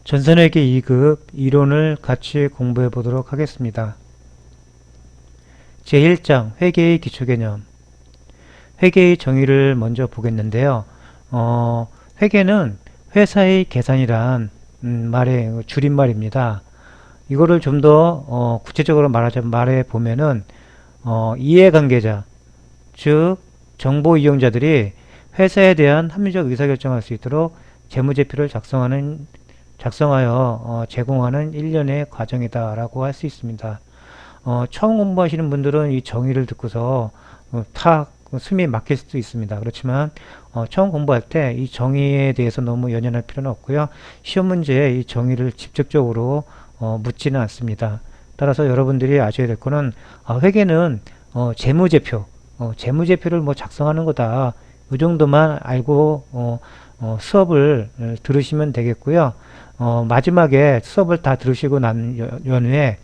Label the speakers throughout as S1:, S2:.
S1: 전산회계 2급 이론을 같이 공부해 보도록 하겠습니다. 제1장 회계의 기초개념. 회계의 정의를 먼저 보겠는데요. 회계는 회사의 계산이란 말의 줄임말입니다. 이거를 좀 더 구체적으로 말해 보면은 이해관계자, 즉 정보 이용자들이 회사에 대한 합리적 의사결정을 할 수 있도록 재무제표를 작성하여 제공하는 일련의 과정이다라고 할 수 있습니다. 처음 공부하시는 분들은 이 정의를 듣고서 탁 숨이 막힐 수도 있습니다. 그렇지만 처음 공부할 때 이 정의에 대해서 너무 연연할 필요는 없고요. 시험 문제에 이 정의를 직접적으로 묻지는 않습니다. 따라서 여러분들이 아셔야 될 거는 회계는 재무제표를 뭐 작성하는 거다. 이 정도만 알고 수업을 들으시면 되겠고요. 마지막에 수업을 다 들으시고 난 연후에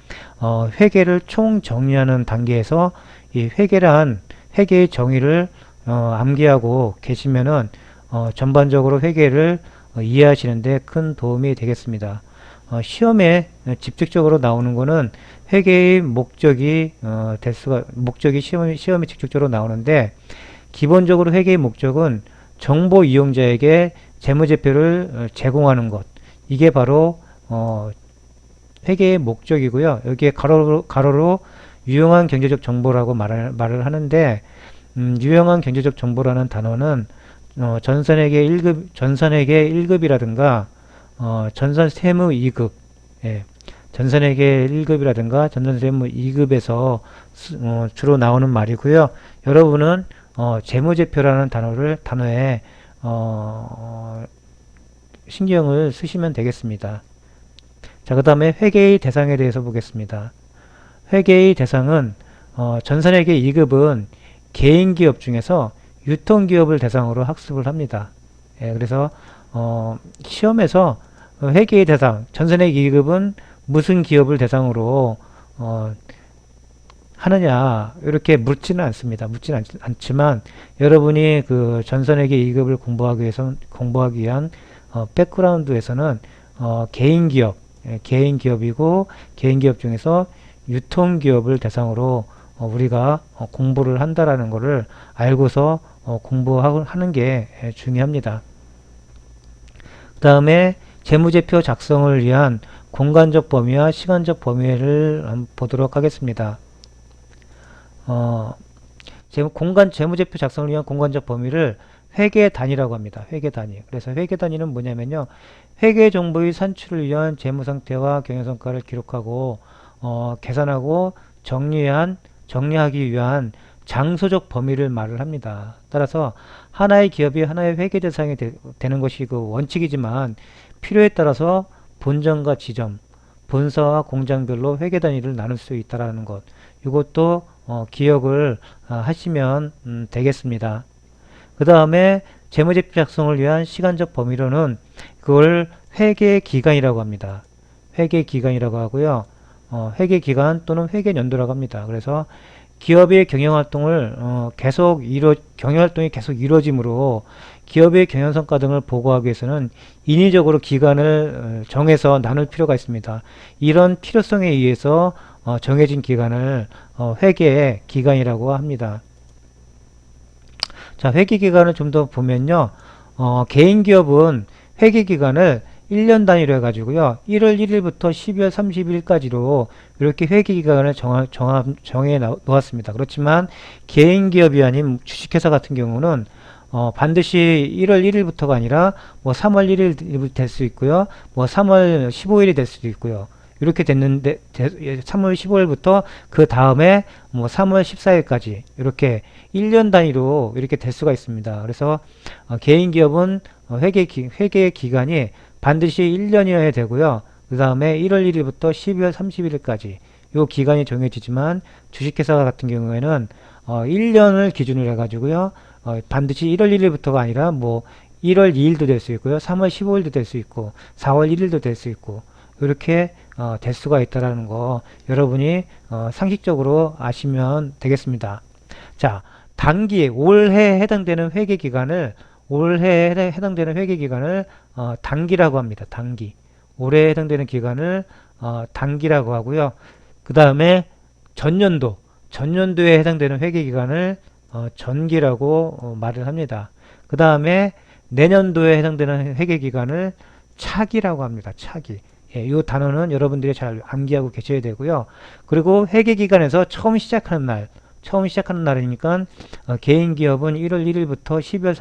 S1: 회계를 총 정리하는 단계에서 이 회계의 정의를 암기하고 계시면은 전반적으로 회계를 이해하시는데 큰 도움이 되겠습니다. 시험에 직접적으로 나오는 거는 회계의 목적이 시험에 직접적으로 나오는데, 기본적으로 회계의 목적은 정보 이용자에게 재무제표를 제공하는 것, 이게 바로 회계의 목적이고요. 여기에 가로로 유용한 경제적 정보라고 말을 하는데, 유용한 경제적 정보라는 단어는 전산회계 1급이라든가 전산세무 2급, 전산회계 1급이라든가 전산세무 2급에서 주로 나오는 말이고요. 여러분은 재무제표라는 단어에 신경을 쓰시면 되겠습니다. 자, 그 다음에 회계의 대상에 대해서 보겠습니다. 회계의 대상은 전산회계 2급은 개인기업 중에서 유통기업을 대상으로 학습을 합니다. 그래서 시험에서 회계의 대상, 전산회계 2급은 무슨 기업을 대상으로 하느냐 이렇게 묻지는 않습니다. 않지만 여러분이 그 전산회계 2급을 공부하기 위한 백그라운드에서는 개인기업이고 개인기업 중에서 유통기업을 대상으로 우리가 공부를 한다라는 것을 알고서 공부하는 게 중요합니다. 그 다음에 재무제표 작성을 위한 공간적 범위와 시간적 범위를 보도록 하겠습니다. 재무제표 작성을 위한 공간적 범위를 회계 단위라고 합니다. 회계 단위. 그래서 회계 단위는 뭐냐면요, 회계 정보의 산출을 위한 재무 상태와 경영성과를 기록하고 계산하고 정리하기 위한 장소적 범위를 말을 합니다. 따라서 하나의 기업이 하나의 회계 대상이 되는 것이 그 원칙이지만, 필요에 따라서 본점과 지점, 본사와 공장별로 회계 단위를 나눌 수 있다는 것, 이것도 기억을 하시면 되겠습니다. 그 다음에 재무제표 작성을 위한 시간적 범위로는 그걸 회계기간이라고 합니다. 회계기간이라고 하고요. 회계기간 또는 회계연도라고 합니다. 그래서 기업의 경영활동이 계속 이루어지므로 기업의 경영성과 등을 보고하기 위해서는 인위적으로 기간을 정해서 나눌 필요가 있습니다. 이런 필요성에 의해서 정해진 기간을 회계의 기간이라고 합니다. 자, 회계기간을 좀 더 보면요, 개인기업은 회계기간을 1년 단위로 해가지고요, 1월 1일부터 12월 30일까지로 이렇게 회계기간을 정해 놓았습니다. 그렇지만 개인기업이 아닌 주식회사 같은 경우는 반드시 1월 1일부터가 아니라 뭐 3월 1일 될 수 있고요, 뭐 3월 15일이 될 수도 있고요. 이렇게 됐는데 3월 15일부터 그 다음에 뭐 3월 14일까지 이렇게 1년 단위로 이렇게 될 수가 있습니다. 그래서 개인기업은 회계 기간이 반드시 1년이어야 되고요. 그 다음에 1월 1일부터 12월 31일까지 이 기간이 정해지지만, 주식회사 같은 경우에는 1년을 기준으로 해가지고요, 반드시 1월 1일부터가 아니라 뭐 1월 2일도 될 수 있고요, 3월 15일도 될 수 있고, 4월 1일도 될 수 있고, 이렇게 될 수가 있다라는 거 여러분이 상식적으로 아시면 되겠습니다. 자, 올해에 해당되는 회계기간을 단기라고 합니다. 단기. 올해에 해당되는 기간을 단기라고 하고요. 그 다음에 전년도에 해당되는 회계기간을 전기라고 말을 합니다. 그 다음에 내년도에 해당되는 회계기간을 차기라고 합니다. 차기. 예, 이 단어는 여러분들이 잘 암기하고 계셔야 되고요. 그리고 회계기간에서 처음 시작하는 날이니까 개인 기업은 1월 1일부터 12월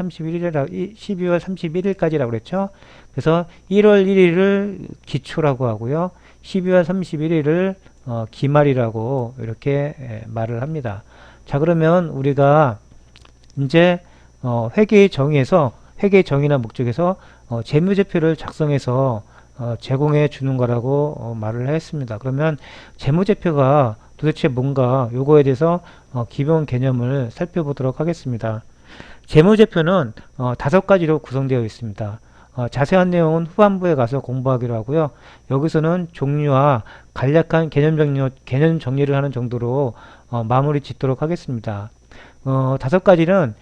S1: 31일까지라고 그랬죠. 그래서 1월 1일을 기초라고 하고요. 12월 31일을 기말이라고 이렇게 말을 합니다. 자, 그러면 우리가 이제 회계의 정의나 목적에서 재무제표를 작성해서 제공해 주는 거라고 말을 했습니다. 그러면 재무제표가 도대체 뭔가 요거에 대해서 기본 개념을 살펴보도록 하겠습니다. 재무제표는 5가지로 구성되어 있습니다. 자세한 내용은 후반부에 가서 공부하기로 하고요. 여기서는 종류와 간략한 개념 정리를 하는 정도로 마무리 짓도록 하겠습니다. 5가지는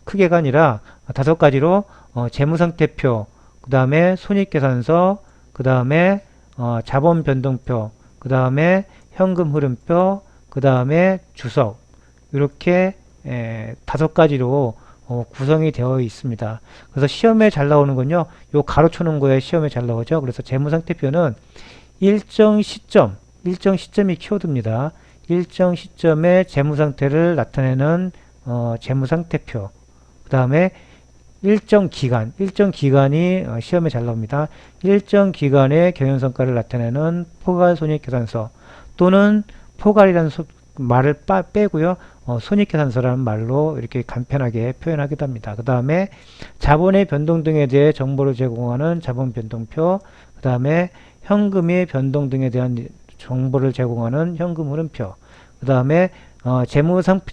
S1: 크게가 아니라 5가지로 재무상태표, 그 다음에 손익계산서, 그 다음에 자본변동표, 그 다음에 현금흐름표, 그 다음에 주석, 이렇게 5가지로 구성이 되어 있습니다. 그래서 시험에 잘 나오는 건요, 요 가로쳐 놓은 거에 시험에 잘 나오죠. 그래서 재무상태표는 일정 시점이 키워드입니다. 일정 시점의 재무상태를 나타내는 재무상태표. 그 다음에 일정 기간이 시험에 잘 나옵니다. 일정 기간의 경영성과를 나타내는 포괄손익계산서 또는 포괄이라는 말을 빼고요. 손익계산서라는 말로 이렇게 간편하게 표현하기도 합니다. 그 다음에 자본의 변동 등에 대해 정보를 제공하는 자본변동표, 그 다음에 현금의 변동 등에 대한 정보를 제공하는 현금흐름표, 그 다음에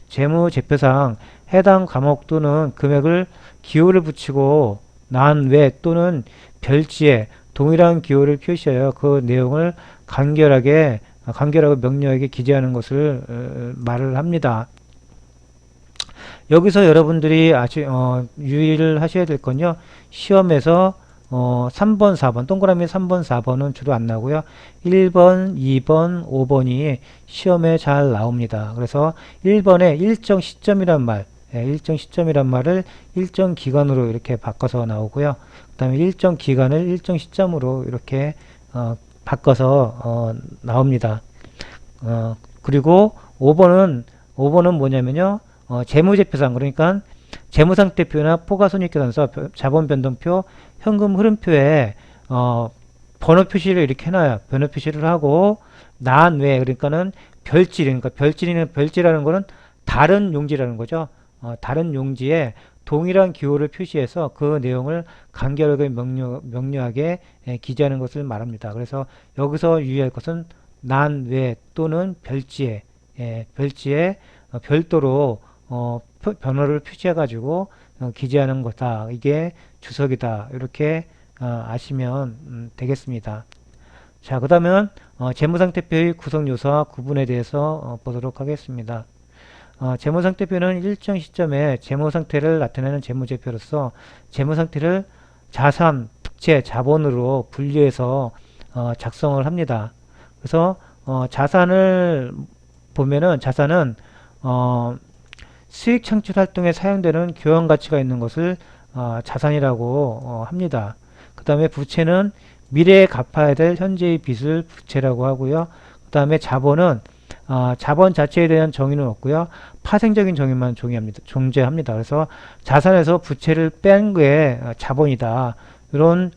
S1: 재무제표상 해당 과목 또는 금액을 기호를 붙이고 난 외 또는 별지에 동일한 기호를 표시하여 그 내용을 간결하고 명료하게 기재하는 것을 말을 합니다. 여기서 여러분들이 유의를 하셔야 될 건요. 시험에서 3번, 4번, 동그라미 3번, 4번은 주로 안 나오고요. 1번, 2번, 5번이 시험에 잘 나옵니다. 그래서 1번에 일정 시점이란 말을 일정 기간으로 이렇게 바꿔서 나오고요. 그 다음에 일정 기간을 일정 시점으로 이렇게 바꿔서 나옵니다. 그리고 5번은 뭐냐면요. 재무제표상, 그러니까 재무상태표나 포괄손익계산서, 자본변동표, 현금흐름표에 번호 표시를 이렇게 해놔요. 번호 표시를 하고 난 외, 그러니까는 별지라는 거는 다른 용지라는 거죠. 다른 용지에 동일한 기호를 표시해서 그 내용을 간결하게 명료하게 기재하는 것을 말합니다. 그래서 여기서 유의할 것은 난 외 또는 별지에 별도로 번호를 표시해 가지고 기재하는 거다. 이게 주석이다. 이렇게 아시면 되겠습니다. 자, 그 다음은 재무상태표의 구성요소와 구분에 대해서 보도록 하겠습니다. 재무상태표는 일정 시점에 재무상태를 나타내는 재무제표로서 재무상태를 자산, 부채, 자본으로 분류해서 작성을 합니다. 그래서 자산을 보면은 자산은 수익 창출 활동에 사용되는 교환 가치가 있는 것을 자산이라고 합니다. 그 다음에 부채는 미래에 갚아야 될 현재의 빚을 부채라고 하고요. 그 다음에 자본은 자본 자체에 대한 정의는 없고요. 파생적인 정의만 존재합니다. 그래서 자산에서 부채를 뺀 게 자본이다. 이런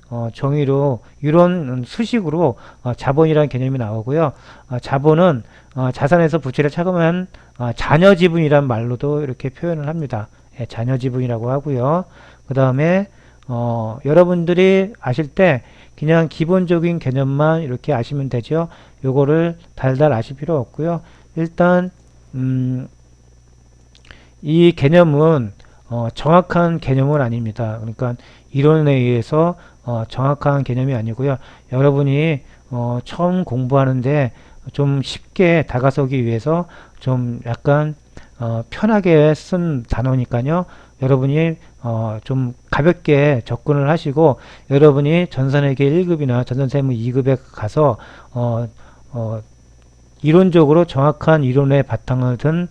S1: 이런 수식으로 자본이라는 개념이 나오고요. 자본은 자산에서 부채를 차감한 잔여 지분이란 말로도 이렇게 표현을 합니다. 예, 잔여 지분이라고 하고요. 그 다음에 여러분들이 아실 때 그냥 기본적인 개념만 이렇게 아시면 되죠. 요거를 달달 아실 필요 없고요. 일단 이 개념은 정확한 개념은 아닙니다. 그러니까 이론에 의해서 정확한 개념이 아니고요. 여러분이 처음 공부하는데 좀 쉽게 다가서기 위해서 좀 약간 편하게 쓴 단어니까요. 여러분이 좀 가볍게 접근을 하시고 여러분이 전산회계 1급이나 전산세무 2급에 가서 이론적으로 정확한 이론의 바탕을 둔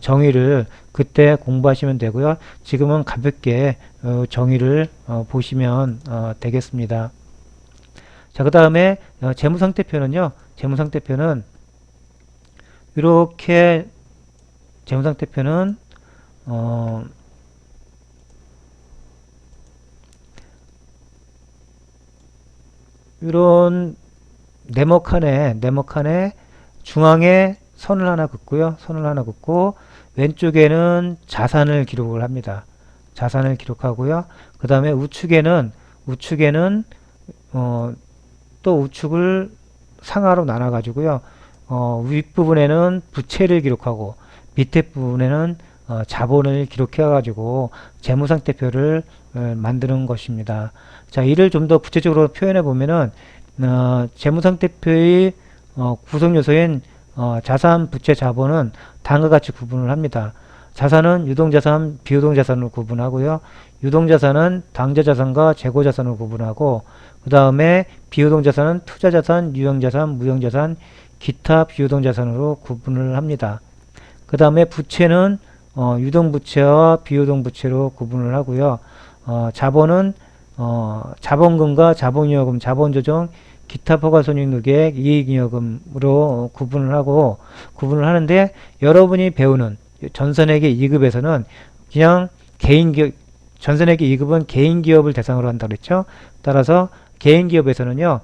S1: 정의를 그때 공부하시면 되고요. 지금은 가볍게 정의를 보시면 되겠습니다. 자, 그 다음에 재무상태표는요. 재무상태표는 이렇게 재무상태표는 이런 네모칸에 중앙에 선을 하나 긋고요. 선을 하나 긋고 왼쪽에는 자산을 기록을 합니다. 자산을 기록하고요. 그 다음에 우측에는 또 우측을 상하로 나눠 가지고요. 윗부분에는 부채를 기록하고 밑에 부분에는 자본을 기록해 가지고 재무상태표를 만드는 것입니다. 자, 이를 좀 더 구체적으로 표현해 보면은 재무상태표의 구성 요소인 자산, 부채, 자본은 다음과 같이 구분을 합니다. 자산은 유동자산, 비유동자산으로 구분하고요. 유동자산은 당좌자산과 재고자산으로 구분하고 그 다음에 비유동자산은 투자자산, 유형자산, 무형자산, 기타 비유동자산으로 구분을 합니다. 그 다음에 부채는 유동부채와 비유동부채로 구분을 하고요. 자본은 자본금과 자본이여금, 자본조정, 기타 포괄손익노계획, 이익잉여금으로 구분을 하는데 여러분이 배우는 전산회계 2급에서는 그냥 개인기업, 전산회계 2급은 개인기업을 대상으로 한다고 그랬죠. 따라서 개인기업에서는요,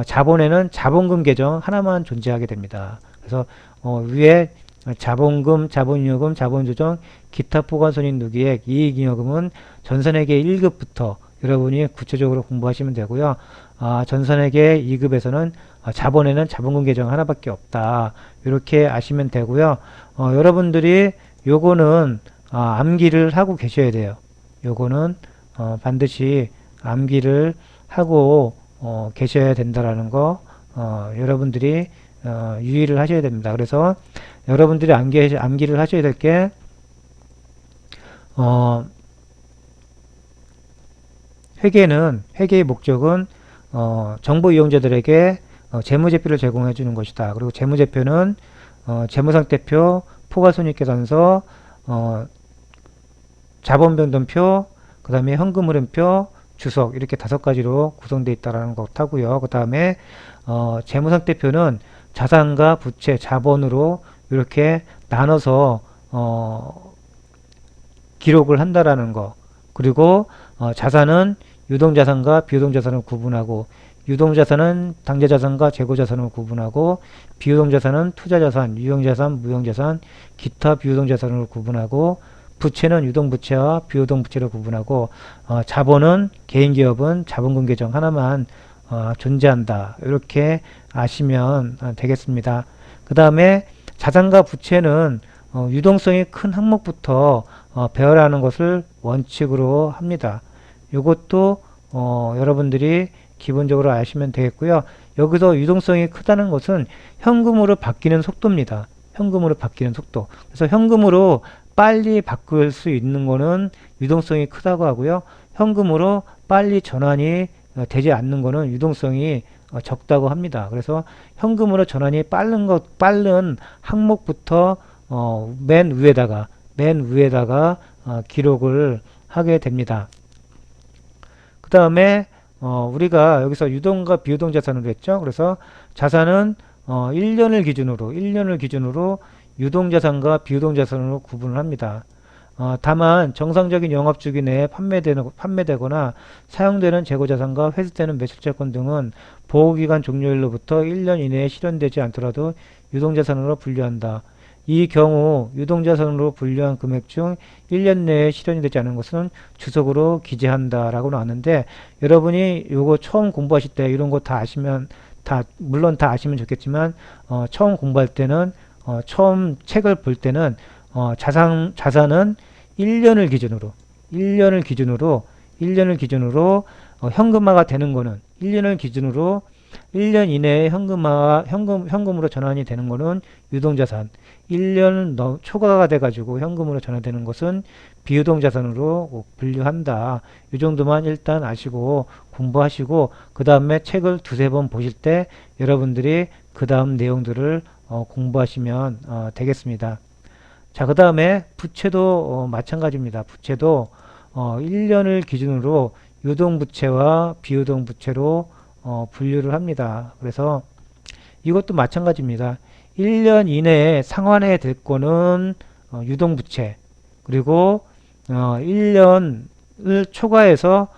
S1: 자본에는 자본금 계정 하나만 존재하게 됩니다. 그래서 위에 자본금, 자본이여금, 자본조정, 기타 포괄손익노계획, 이익잉여금은 전산회계 1급부터 여러분이 구체적으로 공부하시면 되고요. 전산회계 2급에서는 자본에는 자본금 계정 하나밖에 없다. 이렇게 아시면 되고요. 여러분들이 요거는 암기를 하고 계셔야 돼요. 요거는 반드시 암기를 하고 계셔야 된다라는 거 여러분들이 유의를 하셔야 됩니다. 그래서 여러분들이 암기를 하셔야 될 게 회계의 목적은 정보 이용자들에게 재무제표를 제공해 주는 것이다. 그리고 재무제표는 재무상태표, 포괄손익계산서, 자본변동표, 그 다음에 현금흐름표, 주석 이렇게 5가지로 구성되어 있다는 것 하고요. 그 다음에 재무상태표는 자산과 부채, 자본으로 이렇게 나눠서 기록을 한다라는 거. 그리고 자산은 유동자산과 비유동자산을 구분하고 유동자산은 당좌자산과 재고자산을 구분하고 비유동자산은 투자자산, 유형자산, 무형자산, 기타 비유동자산을 구분하고 부채는 유동부채와 비유동부채를 구분하고 자본은 개인기업은 자본금 계정 하나만 존재한다. 이렇게 아시면 되겠습니다. 그 다음에 자산과 부채는 유동성이 큰 항목부터 배열하는 것을 원칙으로 합니다. 이것도 여러분들이 기본적으로 아시면 되겠고요. 여기서 유동성이 크다는 것은 현금으로 바뀌는 속도입니다. 현금으로 바뀌는 속도. 그래서 현금으로 빨리 바꿀 수 있는 거는 유동성이 크다고 하고요. 현금으로 빨리 전환이 되지 않는 거는 유동성이 적다고 합니다. 그래서 현금으로 전환이 빠른 항목부터 맨 위에다가 기록을 하게 됩니다. 그 다음에 우리가 여기서 유동과 비유동 자산으로 했죠. 그래서 자산은 1년을 기준으로 유동자산과 비유동자산으로 구분을 합니다. 다만 정상적인 영업주기 내에 판매되거나 사용되는 재고자산과 회수되는 매출채권 등은 보호기간 종료일로부터 1년 이내에 실현되지 않더라도 유동자산으로 분류한다. 이 경우 유동자산으로 분류한 금액 중 1년 내에 실현이 되지 않은 것은 주석으로 기재한다 라고 나왔는데 여러분이 요거 처음 공부하실 때 이런 거 다 아시면 물론 다 아시면 좋겠지만 처음 공부할 때는 처음 책을 볼 때는 자산은 1년을 기준으로 현금화가 되는 거는 1년을 기준으로 1년 이내에 현금으로 전환이 되는 거는 유동자산, 1년 초과가 돼가지고 현금으로 전환되는 것은 비유동자산으로 분류한다. 이 정도만 일단 아시고 공부하시고 그 다음에 책을 두세 번 보실 때 여러분들이 그 다음 내용들을 공부하시면 되겠습니다. 자, 그 다음에 부채도 마찬가지입니다. 부채도 1년을 기준으로 유동부채와 비유동부채로 분류를 합니다. 그래서 이것도 마찬가지입니다. 1년 이내에 상환해야 될 거는 유동부채, 그리고 1년을 초과해서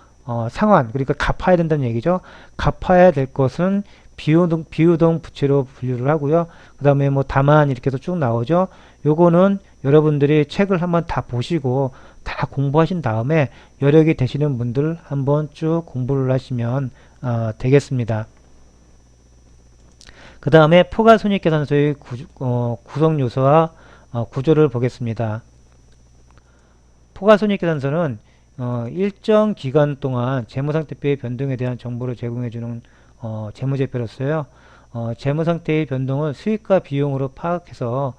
S1: 상환, 그러니까 갚아야 된다는 얘기죠. 갚아야 될 것은 비유동 부채로 분류를 하고요. 그 다음에 뭐 다만 이렇게 해서 쭉 나오죠. 요거는 여러분들이 책을 한번 다 보시고 다 공부하신 다음에 여력이 되시는 분들 한번 쭉 공부를 하시면 되겠습니다. 그 다음에 포괄손익계산서의 구성 요소와 구조를 보겠습니다. 포괄손익계산서는 일정 기간 동안 재무상태표의 변동에 대한 정보를 제공해주는 재무제표로서요. 재무상태의 변동을 수익과 비용으로 파악해서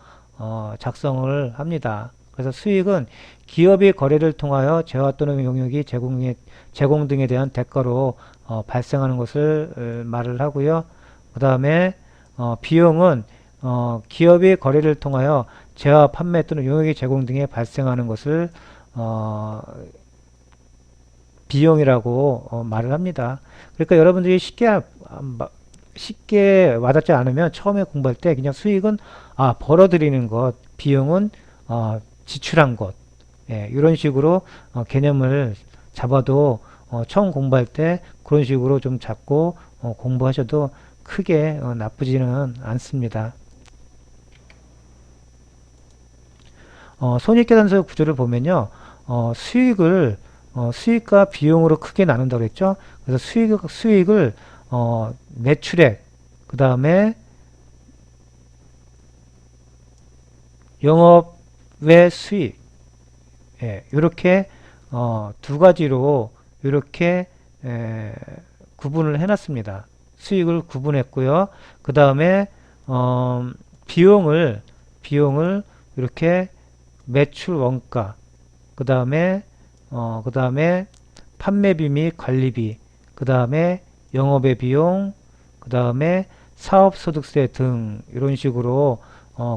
S1: 작성을 합니다. 그래서 수익은 기업이 거래를 통하여 재화 또는 용역이 제공 등에 대한 대가로 발생하는 것을 말을 하고요. 그 다음에 비용은 기업이 거래를 통하여 재화 판매 또는 용역이 제공 등에 발생하는 것을 비용이라고 말을 합니다. 그러니까 여러분들이 쉽게 와닿지 않으면 처음에 공부할 때 그냥 수익은 벌어들이는 것, 비용은 지출한 것, 예, 이런 식으로 개념을 잡아도 처음 공부할 때 그런 식으로 좀 잡고 공부하셔도 크게 나쁘지는 않습니다. 손익계산서 구조를 보면요, 수익과 비용으로 크게 나눈다고 했죠. 그래서 수익을 매출액, 그 다음에 영업외 수익, 예, 이렇게 두 가지로 이렇게 구분을 해놨습니다. 수익을 구분했고요. 그 다음에 비용을 이렇게 매출 원가, 그 다음에 판매비 및 관리비, 그 다음에 영업의 비용, 그 다음에 사업소득세 등 이런 식으로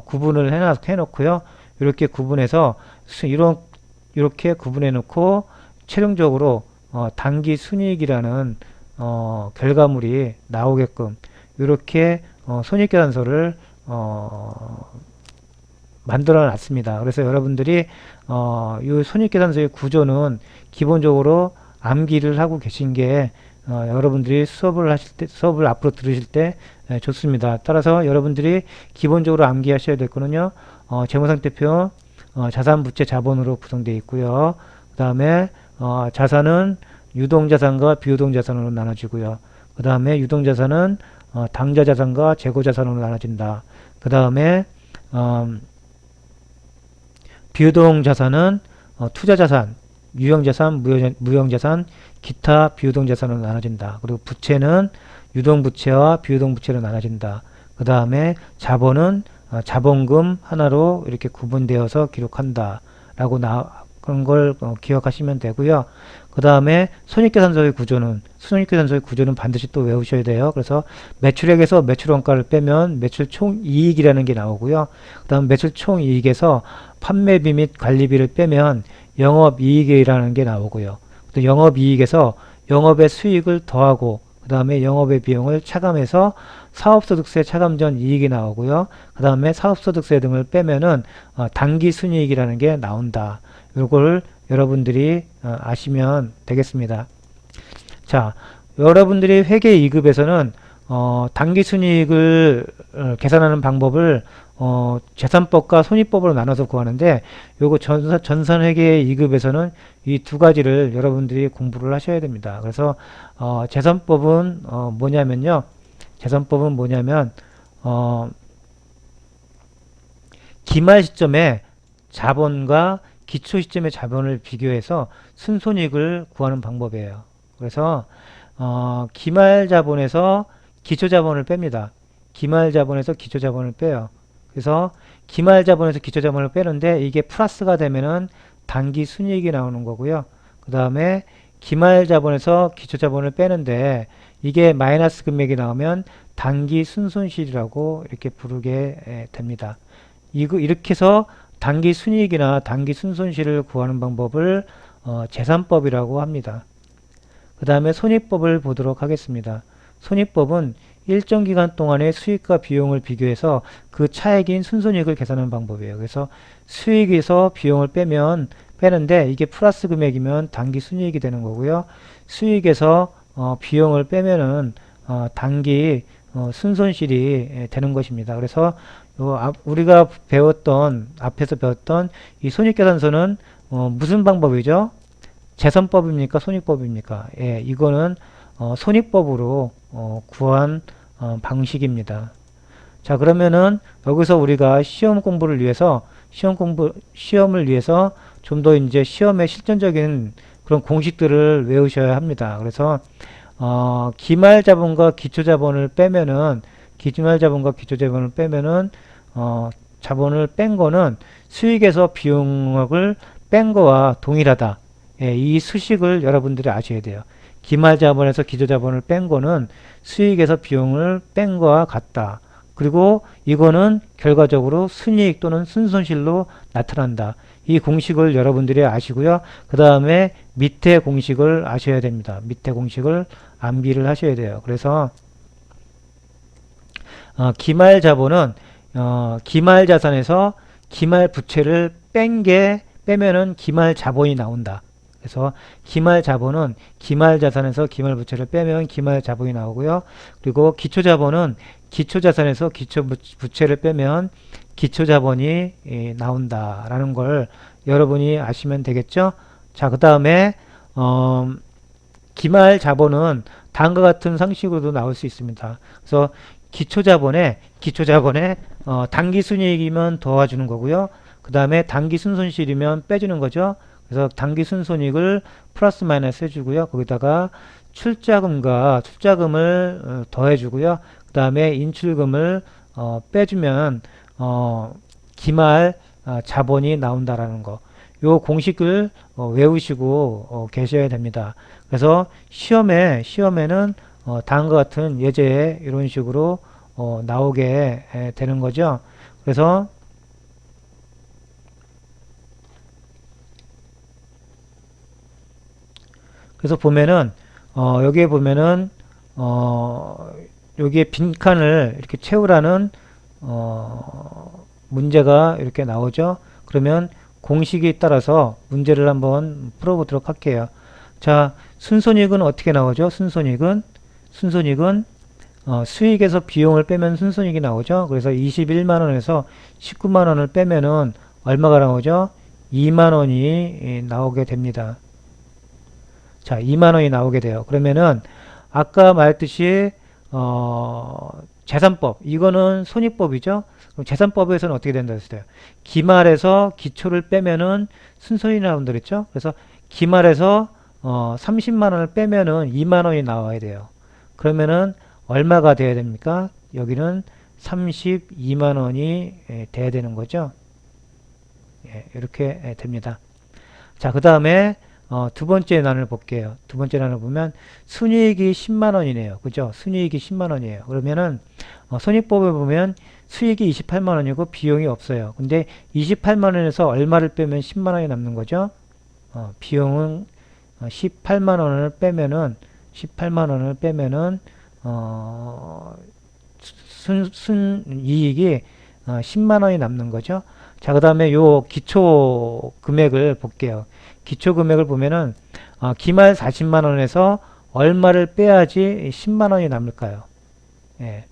S1: 구분을 해놓고요. 이렇게 구분해서 이렇게 구분해 놓고 최종적으로 당기 순이익이라는 결과물이 나오게끔 이렇게 손익계산서를 만들어 놨습니다. 그래서 여러분들이 이 손익계산서의 구조는 기본적으로 암기를 하고 계신 게 여러분들이 수업을 앞으로 들으실 때 좋습니다. 따라서 여러분들이 기본적으로 암기하셔야 될 거는요, 재무상태표 자산, 부채, 자본으로 구성되어 있고요. 그 다음에 자산은 유동자산과 비유동자산으로 나눠지고요. 그 다음에 유동자산은 당좌자산과 재고자산으로 나눠진다. 그 다음에 비유동자산은 투자자산, 유형자산, 무형자산, 기타 비유동자산으로 나눠진다. 그리고 부채는 유동부채와 비유동부채로 나눠진다. 그 다음에 자본은 자본금 하나로 이렇게 구분되어서 기록한다. 라고 그런 걸 기억하시면 되고요. 그 다음에 손익계산서의 구조는 반드시 또 외우셔야 돼요. 그래서 매출액에서 매출원가를 빼면 매출 총이익이라는 게 나오고요. 그 다음 매출 총이익에서 판매비 및 관리비를 빼면 영업이익이라는 게 나오고요. 또 영업이익에서 영업의 수익을 더하고 그 다음에 영업의 비용을 차감해서 사업소득세 차감 전 이익이 나오고요. 그 다음에 사업소득세 등을 빼면은 당기순이익이라는 게 나온다. 이걸 여러분들이 아시면 되겠습니다. 자, 여러분들이 회계 2급에서는 당기순이익을 계산하는 방법을 재산법과 손익법으로 나눠서 구하는데 요거 전산회계 2급에서는 이 두 가지를 여러분들이 공부를 하셔야 됩니다. 그래서 재산법은 뭐냐면 기말 시점에 자본과 기초 시점의 자본을 비교해서 순손익을 구하는 방법이에요. 그래서 기말 자본에서 기초자본을 뺍니다. 기말자본에서 기초자본을 빼요. 그래서 기말자본에서 기초자본을 빼는데 이게 플러스가 되면은 당기 순이익이 나오는 거고요. 그 다음에 기말자본에서 기초자본을 빼는데 이게 마이너스 금액이 나오면 당기 순손실이라고 이렇게 부르게 됩니다. 이렇게 해서 당기 순이익이나 당기 순손실을 구하는 방법을 재산법이라고 합니다. 그 다음에 손익법을 보도록 하겠습니다. 손익법은 일정 기간 동안의 수익과 비용을 비교해서 그 차액인 순손익을 계산하는 방법이에요. 그래서 수익에서 비용을 빼는데 이게 플러스 금액이면 당기 순이익이 되는 거고요. 수익에서 비용을 빼면은 당기 순손실이 되는 것입니다. 그래서 우리가 앞에서 배웠던 이 손익계산서는 무슨 방법이죠? 재선법입니까? 손익법입니까? 예, 이거는 손익법으로 구한 방식입니다. 자, 그러면은 여기서 우리가 시험을 위해서 좀 더 이제 시험의 실전적인 그런 공식들을 외우셔야 합니다. 그래서 기말자본과 기초자본을 빼면은 자본을 뺀 거는 수익에서 비용을 뺀 거와 동일하다. 예, 이 수식을 여러분들이 아셔야 돼요. 기말자본에서 기초자본을 뺀 거는 수익에서 비용을 뺀 거와 같다. 그리고 이거는 결과적으로 순이익 또는 순손실로 나타난다. 이 공식을 여러분들이 아시고요. 그 다음에 밑에 공식을 아셔야 됩니다. 밑에 공식을 암기를 하셔야 돼요. 그래서 기말자본은 기말자산에서 기말부채를 빼면은 기말자본이 나온다. 그래서 기말자본은 기말자산에서 기말부채를 빼면 기말자본이 나오고요. 그리고 기초자본은 기초자산에서 기초부채를 빼면 기초자본이 나온다라는 걸 여러분이 아시면 되겠죠. 자, 그 다음에 기말자본은 다음과 같은 상식으로도 나올 수 있습니다. 그래서 기초자본에 당기순이익이면 도와주는 거고요. 그 다음에 당기순손실이면 빼주는 거죠. 그래서 당기순손익을 플러스 마이너스 해주고요. 거기다가 출자금을 더해주고요. 그 다음에 인출금을 빼주면 기말 자본이 나온다라는 거. 요 공식을 외우시고 계셔야 됩니다. 그래서 시험에는 다음과 같은 예제에 이런 식으로 나오게 되는 거죠. 그래서 보면은 여기에 보면은 여기에 빈칸을 이렇게 채우라는 문제가 이렇게 나오죠. 그러면 공식에 따라서 문제를 한번 풀어보도록 할게요. 자, 순손익은 어떻게 나오죠? 순손익은 수익에서 비용을 빼면 순손익이 나오죠. 그래서 21만원에서 19만원을 빼면은 얼마가 나오죠? 2만원이 나오게 됩니다. 자, 2만원이 나오게 돼요. 그러면은 아까 말했듯이 재산법, 이거는 손익법이죠. 그럼 재산법에서는 어떻게 된다 했어요? 기말에서 기초를 빼면은 순손익이 나온다 그랬죠. 그래서 기말에서 30만원을 빼면은 2만원이 나와야 돼요. 그러면은 얼마가 돼야 됩니까? 여기는 32만원이 돼야 되는 거죠. 예, 이렇게 됩니다. 자, 그 다음에 두 번째 난을 볼게요. 두 번째 난을 보면 순이익이 10만원이네요. 그죠? 순이익이 10만원이에요. 그러면은 손익법에 보면 수익이 28만원이고 비용이 없어요. 근데 28만원에서 얼마를 빼면 10만원이 남는 거죠? 비용은 18만원을 빼면은 순이익이 10만원이 남는 거죠. 자, 그 다음에 요 기초 금액을 볼게요. 기초 금액을 보면은 기말 40만원에서 얼마를 빼야지 10만원이 남을까요? 예.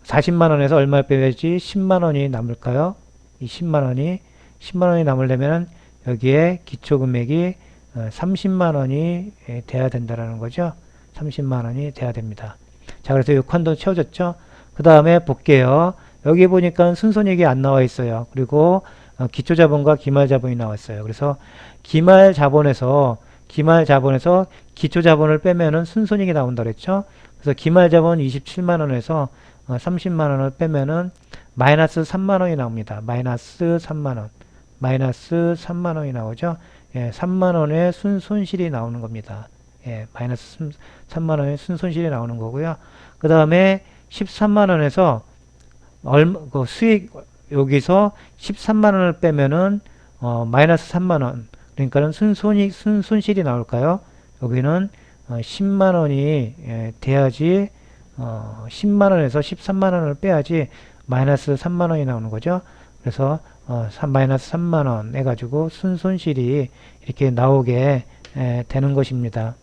S1: 40만원에서 얼마를 빼야지 10만원이 남을까요? 이 10만원이 남으려면 여기에 기초 금액이 30만원이 돼야 된다라는 거죠. 30만원이 돼야 됩니다. 자, 그래서 이 칸도 채워졌죠. 그 다음에 볼게요. 여기 보니까 순손익이 안 나와 있어요. 그리고 기초자본과 기말자본이 나와 있어요. 그래서 기말자본에서 기말 자본에서 기초 자본을 빼면은 순손익이 나온다 그랬죠. 그래서 기말 자본 27만 원에서 30만 원을 빼면은 마이너스 3만 원이 나옵니다. 마이너스 3만 원. 마이너스 3만 원이 나오죠. 예, 3만 원의 순손실이 나오는 겁니다. 예, 마이너스 3만 원의 순손실이 나오는 거고요. 그 다음에 13만 원에서 그 수익 여기서 13만 원을 빼면은 마이너스 3만 원. 그러니까는 순손실이 나올까요? 여기는 10만 원이 돼야지 10만 원에서 13만 원을 빼야지 마이너스 3만 원이 나오는 거죠. 그래서 마이너스 3만 원 해가지고 순손실이 이렇게 나오게 되는 것입니다.